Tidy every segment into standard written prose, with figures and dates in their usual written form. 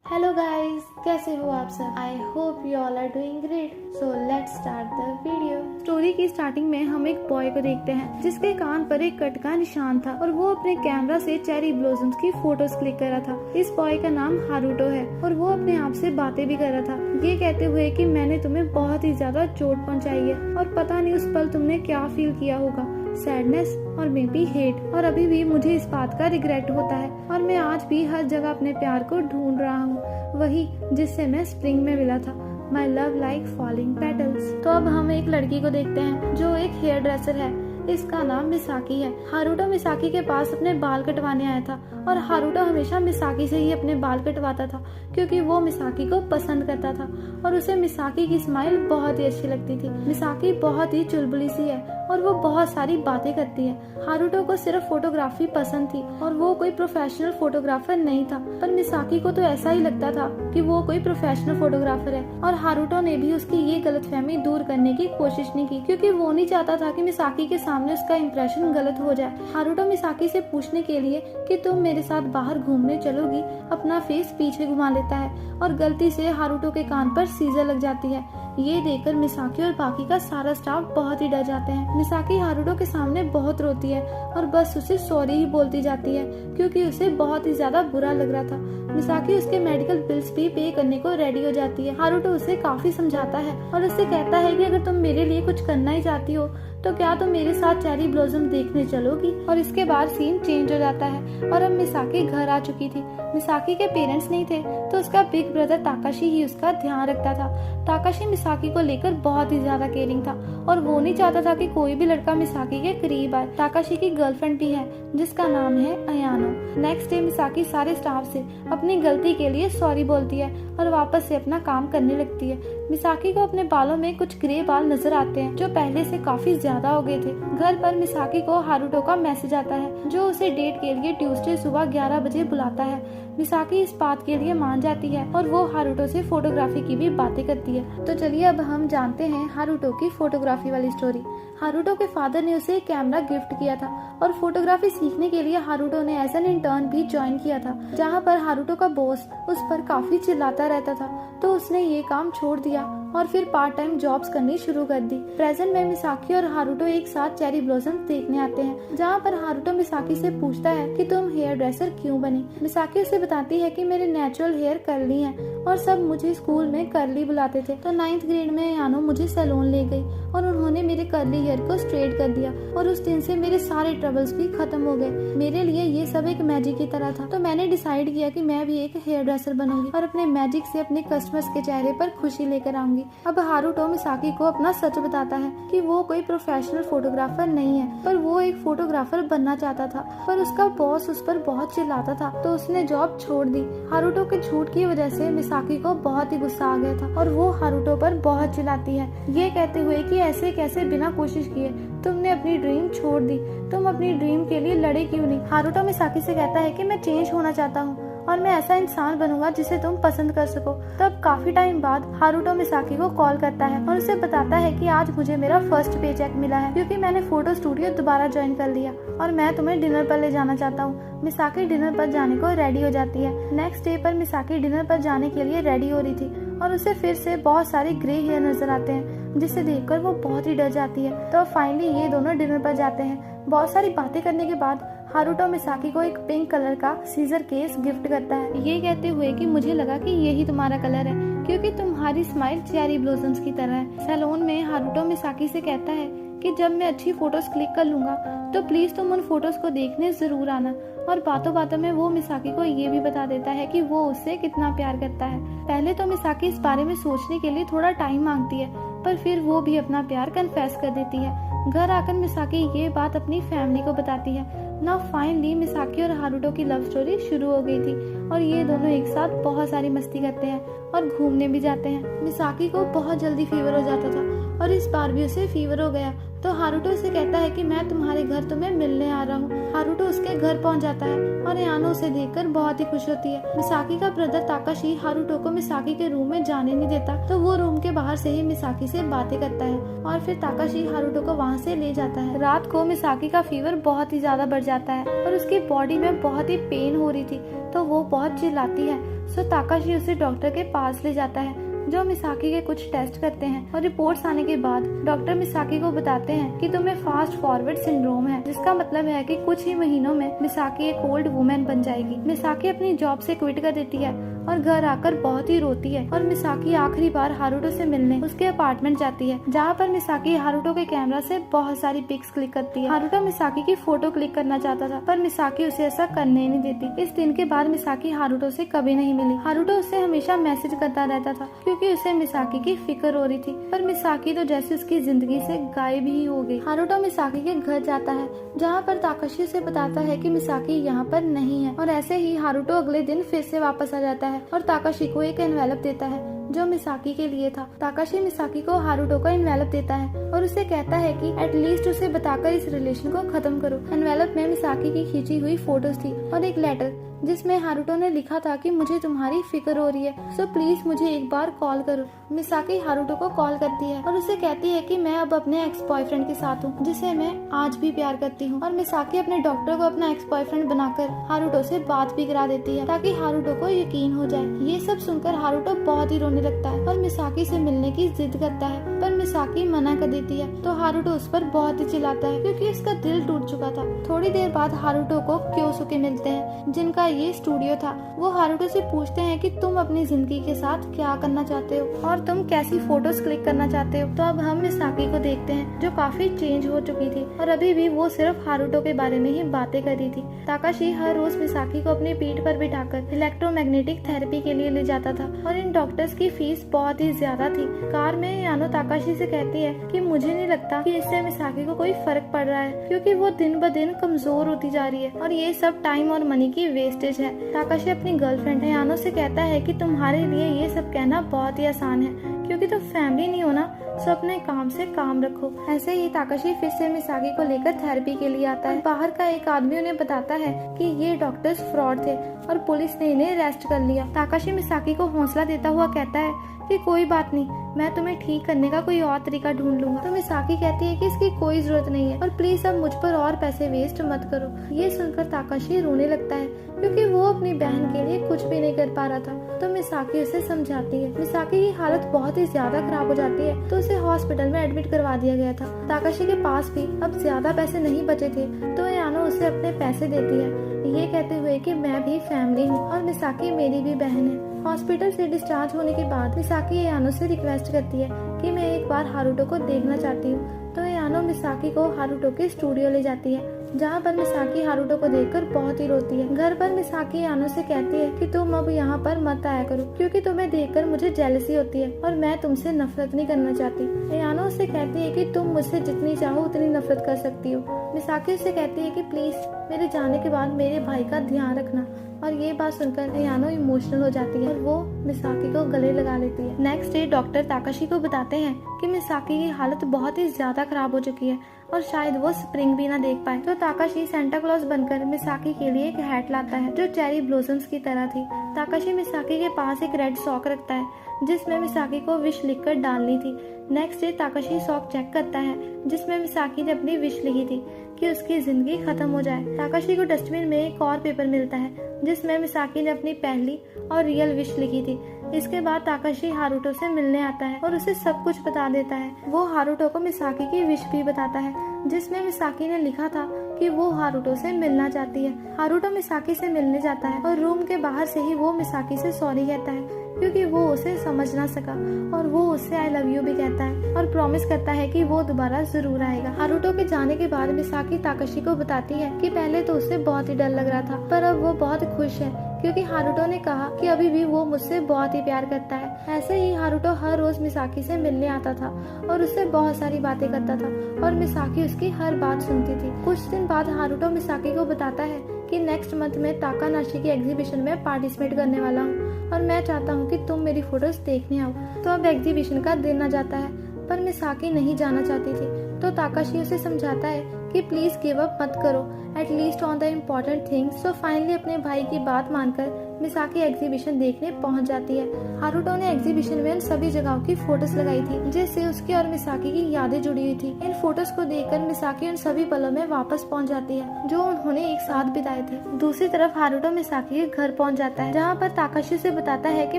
Hello guys, कैसे हो आप सब। I hope you all are doing great. So let's start the video. Story की स्टार्टिंग में हम एक बॉय को देखते हैं जिसके कान पर एक कट का निशान था और वो अपने कैमरा से चेरी ब्लॉसम्स की फोटोज क्लिक कर रहा था। इस बॉय का नाम हारुटो है और वो अपने आप से बातें भी कर रहा था, ये कहते हुए कि मैंने तुम्हें बहुत ही ज्यादा चोट पहुंचाई है और पता नहीं उस पल तुमने क्या फील किया होगा, सैडनेस और मे बी हेट, और अभी भी मुझे इस बात का रिग्रेट होता है और मैं आज भी हर जगह अपने प्यार को ढूंढ रहा हूँ, वही जिससे मैं स्प्रिंग में मिला था। माई लव लाइक फॉलिंग पेटल्स। तो अब हम एक लड़की को देखते हैं जो एक हेयर ड्रेसर है। इसका नाम मिसाकी है। हारुटो मिसाकी के पास अपने बाल कटवाने आया था और हारुटो हमेशा मिसाकी से ही अपने बाल कटवाता था क्योंकि वो मिसाकी को पसंद करता था और उसे मिसाकी की स्माइल बहुत ही अच्छी लगती थी। मिसाकी बहुत ही चुलबुली सी है और वो बहुत सारी बातें करती है। हारुटो को सिर्फ फोटोग्राफी पसंद थी और वो कोई प्रोफेशनल फोटोग्राफर नहीं था, पर मिसाकी को तो ऐसा ही लगता था कि वो कोई प्रोफेशनल फोटोग्राफर है और हारुटो ने भी उसकी ये गलतफहमी दूर करने की कोशिश नहीं की क्योंकि वो नहीं चाहता था कि मिसाकी के सामने उसका इंप्रेशन गलत हो जाए। हारुटो मिसाकी से पूछने के लिए कि तुम मेरे साथ बाहर घूमने चलोगी, अपना फेस पीछे घुमा लेता है और गलती से हारुटो के कान पर सीजर लग जाती है। ये देखकर मिसाकी और बाकी का सारा स्टाफ बहुत ही डर जाते हैं। मिसाकी हारुटो के सामने बहुत रोती है और बस उसे सॉरी ही बोलती जाती है क्योंकि उसे बहुत ही ज्यादा बुरा लग रहा था। मिसाकी उसके मेडिकल बिल्स भी पे करने को रेडी हो जाती है। हारुटो उसे काफी समझाता है और उससे कहता है कि अगर तुम मेरे लिए कुछ करना ही चाहती हो तो क्या तुम मेरे साथ चेरी ब्लॉसम देखने चलोगी। और इसके बाद सीन चेंज हो जाता है और अब मिसाकी घर आ चुकी थी। मिसाकी के पेरेंट्स नहीं थे तो उसका बिग ब्रदर ताकाशी ही उसका ध्यान रखता था। ताकाशी मिसाकी को लेकर बहुत ही ज्यादा केयरिंग था और वो नहीं चाहता था कि कोई भी लड़का मिसाकी के करीब आए। ताकाशी की गर्लफ्रेंड भी है जिसका नाम है अयानो। नेक्स्ट डे मिसाकी सारे स्टाफ से अपनी गलती के लिए सॉरी बोलती है और वापस से अपना काम करने लगती है। मिसाकी को अपने बालों में कुछ ग्रे बाल नजर आते हैं जो पहले से काफी ज्यादा हो गए थे। घर पर मिसाकी को हारुटो का मैसेज आता है जो उसे डेट के लिए ट्यूसडे सुबह 11 बजे बुलाता है। मिसाकी इस बात के लिए मान जाती है और वो हारुटो से फोटोग्राफी की भी बातें करती है। तो चलिए अब हम जानते हैं हारुटो की फोटोग्राफी वाली स्टोरी। हारुटो के फादर ने उसे एक कैमरा गिफ्ट किया था और फोटोग्राफी सीखने के लिए हारुटो ने एज एन इंटर्न भी ज्वाइन किया था, जहाँ पर हारुटो का बॉस उस पर काफी चिल्लाता रहता था तो उसने ये काम छोड़ दिया और फिर पार्ट टाइम जॉब्स करनी शुरू कर दी। प्रेजेंट में मिसाकी और हारुटो एक साथ चेरी ब्लॉसम देखने आते हैं, जहाँ पर हारुटो मिसाकी से पूछता है कि तुम हेयर ड्रेसर क्यों बनी। मिसाकी उसे बताती है कि मेरे नेचुरल हेयर कर्ली हैं और सब मुझे स्कूल में कर्ली बुलाते थे, तो 9th ग्रेड में यानो मुझे सैलून ले गई और उन्होंने मेरे कर्ली हेयर को स्ट्रेट कर दिया और उस दिन से मेरे सारे ट्रबल्स भी खत्म हो गए। मेरे लिए ये सब एक मैजिक की तरह था, तो मैंने डिसाइड किया कि मैं भी एक हेयर ड्रेसर बनूंगी और अपने मैजिक से अपने कस्टमर्स के चेहरे पर खुशी लेकर आऊंगी। अब हारुटो मिसाकी को अपना सच बताता है कि वो कोई प्रोफेशनल फोटोग्राफर नहीं है, पर वो एक फोटोग्राफर बनना चाहता था, पर उसका बॉस उस पर बहुत चिल्लाता था तो उसने जॉब छोड़ दी। हारुटो के झूठ की वजह से मिसाकी को बहुत ही गुस्सा आ गया था और वो हारुटो पर बहुत चिल्लाती है, ये कहते हुए कि ऐसे कैसे बिना कोशिश किए तुमने अपनी ड्रीम छोड़ दी, तुम अपनी ड्रीम के लिए लड़े क्यों नहीं। हारुटो मिसाकी से कहता है कि मैं चेंज होना चाहता हूँ और मैं ऐसा इंसान बनूंगा जिसे तुम पसंद कर सको। तब काफी टाइम बाद हारुटो मिसाकी को कॉल करता है और उसे बताता है कि आज मुझे मेरा फर्स्ट पे चेक मिला है क्योंकि मैंने फोटो स्टूडियो दोबारा ज्वाइन कर लिया और मैं तुम्हें डिनर पर ले जाना चाहता हूँ। मिसाकी डिनर पर जाने को रेडी हो जाती है। नेक्स्ट डे पर मिसाकी डिनर पर जाने के लिए रेडी हो रही थी और उसे फिर से बहुत सारे ग्रे हेयर नजर आते हैं जिसे देखकर वो बहुत ही डर जाती है। तो फाइनली ये दोनों डिनर पर जाते हैं। बहुत सारी बातें करने के बाद हारुटो मिसाकी को एक पिंक कलर का सीजर केस गिफ्ट करता है, ये कहते हुए कि मुझे लगा कि यही तुम्हारा कलर है क्योंकि तुम्हारी स्माइल चेरी ब्लॉसम्स की तरह है। सैलून में हारुटो मिसाकी से कहता है कि जब मैं अच्छी फोटोज क्लिक कर लूंगा तो प्लीज तुम उन फोटोज को देखने जरूर आना। और बातों बातों में वो मिसाकी को ये भी बता देता है कि वो उससे कितना प्यार करता है। पहले तो मिसाकी इस बारे में सोचने के लिए थोड़ा टाइम मांगती है, पर फिर वो भी अपना प्यार कन्फेस कर देती है। घर आकर मिसाकी ये बात अपनी फैमिली को बताती है। ना फाइनली मिसाकी और हारुटो की लव स्टोरी शुरू हो गई थी और ये दोनों एक साथ बहुत सारी मस्ती करते हैं और घूमने भी जाते हैं। मिसाकी को बहुत जल्दी फीवर हो जाता था और इस बार भी उसे फीवर हो गया। तो हारुतो उसे कहता है कि मैं तुम्हारे घर तुम्हें मिलने आ रहा हूँ। हारुतो उसके घर पहुँच जाता है और यानो उसे देखकर बहुत ही खुश होती है। मिसाकी का ब्रदर ताकाशी हारुतो को मिसाकी के रूम में जाने नहीं देता, तो वो रूम के बाहर से ही मिसाकी से बातें करता है और फिर ताकाशी हारुतो को वहाँ से ले जाता है। रात को मिसाकी का फीवर बहुत ही ज्यादा बढ़ जाता है और उसकी बॉडी में बहुत ही पेन हो रही थी, तो वो बहुत चिल्लाती है। सो ताकाशी उसे डॉक्टर के पास ले जाता है, जो मिसाकी के कुछ टेस्ट करते हैं और रिपोर्ट्स आने के बाद डॉक्टर मिसाकी को बताते हैं कि तुम्हें फास्ट फॉरवर्ड सिंड्रोम है, जिसका मतलब है कि कुछ ही महीनों में मिसाकी एक ओल्ड वुमेन बन जाएगी। मिसाकी अपनी जॉब से क्विट कर देती है और घर आकर बहुत ही रोती है और मिसाकी आखिरी बार हारुतो से मिलने उसके अपार्टमेंट जाती है, जहाँ पर मिसाकी हारुतो के कैमरा से बहुत सारी पिक्स क्लिक करती है। हारुतो मिसाकी की फोटो क्लिक करना चाहता था, पर मिसाकी उसे ऐसा करने ही नहीं देती। इस दिन के बाद मिसाकी हारुतो से कभी नहीं मिली। हारुतो उसे हमेशा मैसेज करता रहता था क्योंकि उसे मिसाकी की फिक्र हो रही थी, पर मिसाकी तो जैसे उसकी जिंदगी से गायब ही हो गई। हारुतो मिसाकी के घर जाता है, जहाँ पर ताकाशी उसे बताता है कि मिसाकी यहाँ पर नहीं है, और ऐसे ही हारुतो अगले दिन फिर से वापस आ जाता है और ताकाशी को एक एनवेलप देता है जो मिसाकी के लिए था। ताकाशी मिसाकी को हारुतो का एनवेलप देता है और उसे कहता है कि एटलीस्ट उसे बताकर इस रिलेशन को खत्म करो। एनवेलप में मिसाकी की खींची हुई फोटोज थी और एक लेटर जिसमें हारुतो ने लिखा था कि मुझे तुम्हारी फिक्र हो रही है, सो प्लीज मुझे एक बार कॉल करो। मिसाकी हारुतो को कॉल करती है और उसे कहती है कि मैं अब अपने एक्स बॉयफ्रेंड के साथ हूँ, जिसे मैं आज भी प्यार करती हूँ। और मिसाकी अपने डॉक्टर को अपना एक्स बॉयफ्रेंड बनाकर हारुतो से बात भी करा देती है ताकि हारुतो को यकीन हो जाए। ये सब सुनकर हारुतो बहुत ही रोने लगता है और मिसाकी से मिलने की जिद करता है, पर मिसाकी मना कर देती है। तो हारुतो उस पर बहुत ही चिल्लाता है क्योंकि उसका दिल टूट चुका था। थोड़ी देर बाद हारुतो को क्योसुके मिलते हैं, जिनका ये स्टूडियो था। वो हारुतो से पूछते हैं कि तुम अपनी जिंदगी के साथ क्या करना चाहते हो और तुम कैसी फोटोज क्लिक करना चाहते हो। तो अब हम मिसाकी को देखते हैं, जो काफी चेंज हो चुकी थी और अभी भी वो सिर्फ हारुतो के बारे में ही बातें कर रही थी। ताकाशी हर रोज मिसाकी को अपनी पीठ पर बिठाकर इलेक्ट्रोमैग्नेटिक थेरेपी के लिए ले जाता था और इन डॉक्टर्स की फीस बहुत ही ज्यादा थी। कार में यानो ताकाशी से कहती है कि मुझे नहीं लगता कि इससे मिसाकी को कोई फर्क पड़ रहा है, क्योंकि वो दिन ब दिन कमजोर होती जा रही है और ये सब टाइम और मनी की वेस्टेज है। ताकाशी अपनी गर्लफ्रेंड यानो से कहता है कि तुम्हारे लिए ये सब कहना बहुत ही आसान है, क्योंकि तुम फैमिली नहीं हो ना, सो अपने काम से काम रखो। ऐसे ही ताकाशी फिर से मिसाकी को लेकर थेरेपी के लिए आता है। बाहर का एक आदमी उन्हें बताता है कि ये डॉक्टर्स फ्रॉड थे और पुलिस ने इन्हें अरेस्ट कर लिया। ताकाशी मिसाकी को हौसला देता हुआ कहता है कि कोई बात नहीं, मैं तुम्हें ठीक करने का कोई और तरीका ढूंढ लूंगा। तो मिसाकी कहती है कि इसकी कोई जरूरत नहीं है और प्लीज अब मुझ पर और पैसे वेस्ट मत करो। ये सुनकर ताकाशी रोने लगता है क्योंकि वो अपनी बहन के लिए कुछ भी नहीं कर पा रहा था। तो मिसाकी उसे समझाती है। मिसाकी की हालत बहुत ही ज्यादा खराब हो जाती है, तो उसे हॉस्पिटल में एडमिट करवा दिया गया था। ताकाशी के पास भी अब ज्यादा पैसे नहीं बचे थे, तो यानो उसे अपने पैसे देती है, ये कहते हुए कि मैं भी फैमिली हूँ और मिसाकी मेरी भी बहन है। हॉस्पिटल से डिस्चार्ज होने के बाद मिसाकी यानो से रिक्वेस्ट करती है कि मैं एक बार हारुतो को देखना चाहती हूँ। तो यानो मिसाकी को हारुतो के स्टूडियो ले जाती है, जहाँ पर मिसाकी हारुतो को देखकर बहुत ही रोती है। घर पर मिसाकी यानो से कहती है कि तुम अब यहाँ पर मत आया करो, क्योंकि तुम्हें देखकर मुझे जेलसी होती है और मैं तुमसे नफरत नहीं करना चाहती। यानो उससे कहती है कि तुम मुझसे जितनी चाहो उतनी नफरत कर सकती हो। मिसाकी उससे कहती है कि प्लीज मेरे जाने के बाद मेरे भाई का ध्यान रखना। और ये बात सुनकर यानो इमोशनल हो जाती है और वो मिसाकी को गले लगा लेती है। नेक्स्ट डे डॉक्टर ताकाशी को बताते हैं कि मिसाकी की हालत बहुत ही ज्यादा खराब हो चुकी है और शायद वो स्प्रिंग भी ना देख पाए। तो ताकाशी सेंटा क्लॉज बनकर मिसाकी के लिए एक हैट लाता है जो चेरी ब्लॉसम्स की तरह थी। ताकाशी मिसाकी के पास एक रेड सॉक रखता है जिसमें मिसाकी को विश लिखकर डालनी थी। Next day Takashi sock check करता है जिसमें मिसाकी ने अपनी विश लिखी थी कि उसकी जिंदगी खत्म हो जाए। ताकाशी को डस्टबिन में एक और पेपर मिलता है जिसमें मिसाकी ने अपनी पहली और रियल विश लिखी थी। इसके बाद ताकाशी हारुतो से मिलने आता है और उसे सब कुछ बता देता है। वो हारुतो को मिसाकी की विश भी बताता है जिसमें मिसाकी ने लिखा था कि वो हारुतो से मिलना चाहती है। हारुतो मिसाकी से मिलने जाता है और रूम के बाहर से ही वो मिसाकी से सॉरी कहता है क्योंकि वो उसे समझ ना सका, और वो उससे आई लव यू भी कहता है और प्रॉमिस करता है कि वो दोबारा जरूर आएगा। हारुतो के जाने के बाद मिसाकी ताकाशी को बताती है कि पहले तो उसे बहुत ही डर लग रहा था, पर अब वो बहुत खुश है क्योंकि हारुतो ने कहा कि अभी भी वो मुझसे बहुत ही प्यार करता है। ऐसे ही हारुतो हर रोज मिसाकी से मिलने आता था और उससे बहुत सारी बातें करता था और मिसाकी उसकी हर बात सुनती थी। कुछ दिन बाद हारुतो मिसाकी को बताता है कि नेक्स्ट मंथ में ताकानाशी की एग्जीबिशन में पार्टिसिपेट करने वाला हूँ और मैं चाहता हूँ कि तुम मेरी फोटोज देखने आओ। तो अब एग्जीबिशन का दिन आ जाता है। पर मिसाकी नहीं जाना चाहती थी। तो ताकाशी उसे समझाता है कि प्लीज गिव अप मत करो, at least on the important things. So finally अपने भाई की बात मानकर मिसाकी एग्जीबिशन देखने पहुंच जाती है। हारुतो ने एग्जीबिशन में उन सभी जगहों की फोटोज लगाई थी जिससे उसकी और मिसाकी की यादें जुड़ी हुई थी। इन फोटोज को देखकर मिसाकी उन सभी पलों में वापस पहुंच जाती है जो उन्होंने एक साथ बिताए थे। दूसरी तरफ हारुतो मिसाकी के घर पहुंच जाता है जहाँ पर ताकाशी उसे बताता है कि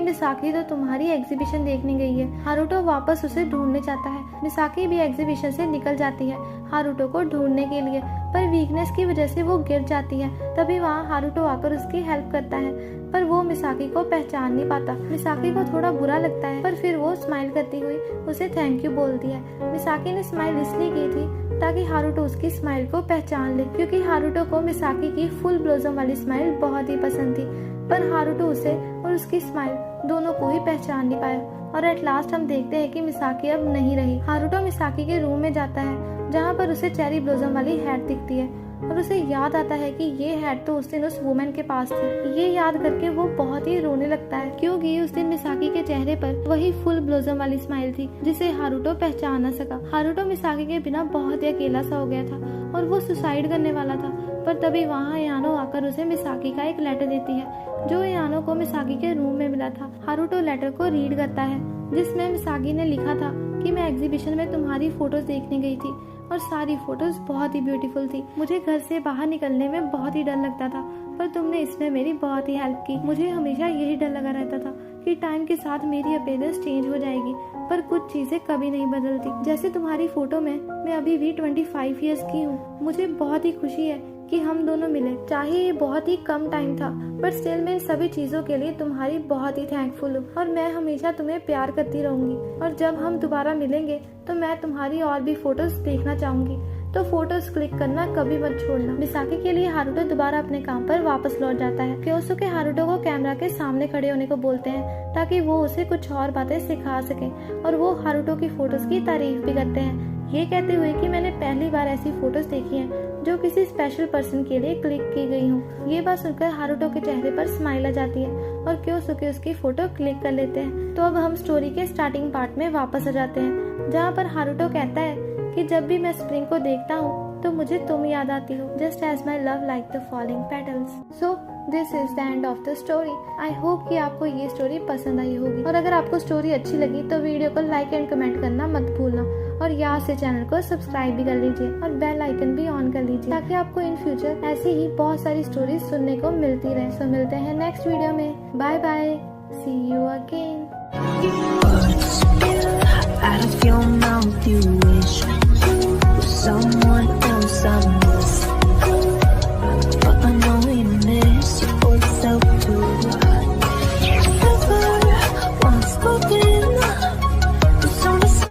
मिसाकी तो तुम्हारी एग्जीबिशन देखने गई है। हारुतो वापस उसे ढूंढने जाता है। मिसाकी भी एग्जीबिशन से निकल जाती है हारुतो को ढूंढने के लिए, पर वीकनेस की वजह से वो गिर जाती है। तभी वहाँ हारुतो आकर उसकी हेल्प करता है, पर वो मिसाकी को पहचान नहीं पाता। मिसाकी को थोड़ा बुरा लगता है, पर फिर वो स्माइल करती हुई उसे थैंक यू बोलती है। मिसाकी ने स्माइल इसलिए की थी ताकि हारुतो उसकी स्माइल को पहचान ले, क्योंकि हारुतो को मिसाकी की फुल ब्लॉसम वाली स्माइल बहुत ही पसंद थी। पर हारुतो उसे और उसकी स्माइल दोनों को ही पहचान नहीं पाया और एट लास्ट हम देखते हैं कि मिसाकी अब नहीं रही। हारुतो मिसाकी के रूम में जाता है जहाँ पर उसे चेरी ब्लॉसम वाली हैट दिखती है और उसे याद आता है कि ये हैट तो उस दिन उस वुमेन के पास थी। ये याद करके वो बहुत ही रोने लगता है क्योंकि उस दिन मिसाकी के चेहरे पर वही फुल ब्लॉसम वाली स्माइल थी जिसे हारुतो पहचान न सका। हारुतो मिसाकी के बिना बहुत ही अकेला सा हो गया था और वो सुसाइड करने वाला था, पर तभी वहाँ यानो आकर उसे मिसाकी का एक लेटर देती है जो यानो को मिसाकी के रूम में मिला था। हारुतो लेटर को रीड करता है जिसमें मिसाकी ने लिखा था कि मैं एग्जीबिशन में तुम्हारी फोटोज देखने गई थी और सारी फोटोज बहुत ही ब्यूटीफुल थी। मुझे घर से बाहर निकलने में बहुत ही डर लगता था, पर तुमने इसमें मेरी बहुत ही हेल्प की। मुझे हमेशा यही डर लगा रहता था कि टाइम के साथ मेरी अपीयरेंस चेंज हो जाएगी, पर कुछ चीजें कभी नहीं बदलती। जैसे तुम्हारी फोटो में मैं अभी भी 25 इयर्स की हूँ। मुझे बहुत ही खुशी है कि हम दोनों मिले, चाहे ये बहुत ही कम टाइम था, पर स्टिल मैं इन सभी चीजों के लिए तुम्हारी बहुत ही थैंकफुल हूँ और मैं हमेशा तुम्हें प्यार करती रहूंगी। और जब हम दोबारा मिलेंगे तो मैं तुम्हारी और भी फोटोज देखना चाहूंगी, तो फोटोज क्लिक करना कभी मत छोड़ना। मिसाकी के लिए हारुतो दोबारा अपने काम पर वापस लौट जाता है। क्योसुके हारुतो को कैमरा के सामने खड़े होने को बोलते हैं ताकि वो उसे कुछ और बातें सिखा सके और वो हारुतो की फोटोज की तारीफ भी करते हैं, ये कहते हुए कि मैंने पहली बार ऐसी फोटोज देखी हैं जो किसी स्पेशल पर्सन के लिए क्लिक की गई हूँ। ये बात सुनकर हारुतो के चेहरे पर स्माइल आ जाती है और क्योसुके उसकी फोटो क्लिक कर लेते हैं। तो अब हम स्टोरी के स्टार्टिंग पार्ट में वापस आ जाते हैं जहाँ पर हारुतो कहता है कि जब भी मैं स्प्रिंग को देखता हूँ तो मुझे तुम याद आती हो, just as my love like the falling petals. So this is the end of the story. I hope कि आपको ये स्टोरी पसंद आई होगी और अगर आपको स्टोरी अच्छी लगी तो वीडियो को लाइक एंड कमेंट करना मत भूलना और यहाँ से चैनल को सब्सक्राइब भी कर लीजिए और बेल आइकन भी ऑन कर लीजिए ताकि आपको इन फ्यूचर ऐसी ही बहुत सारी स्टोरीज सुनने को मिलती रहे। सो मिलते हैं नेक्स्ट वीडियो में। Bye bye, see you again.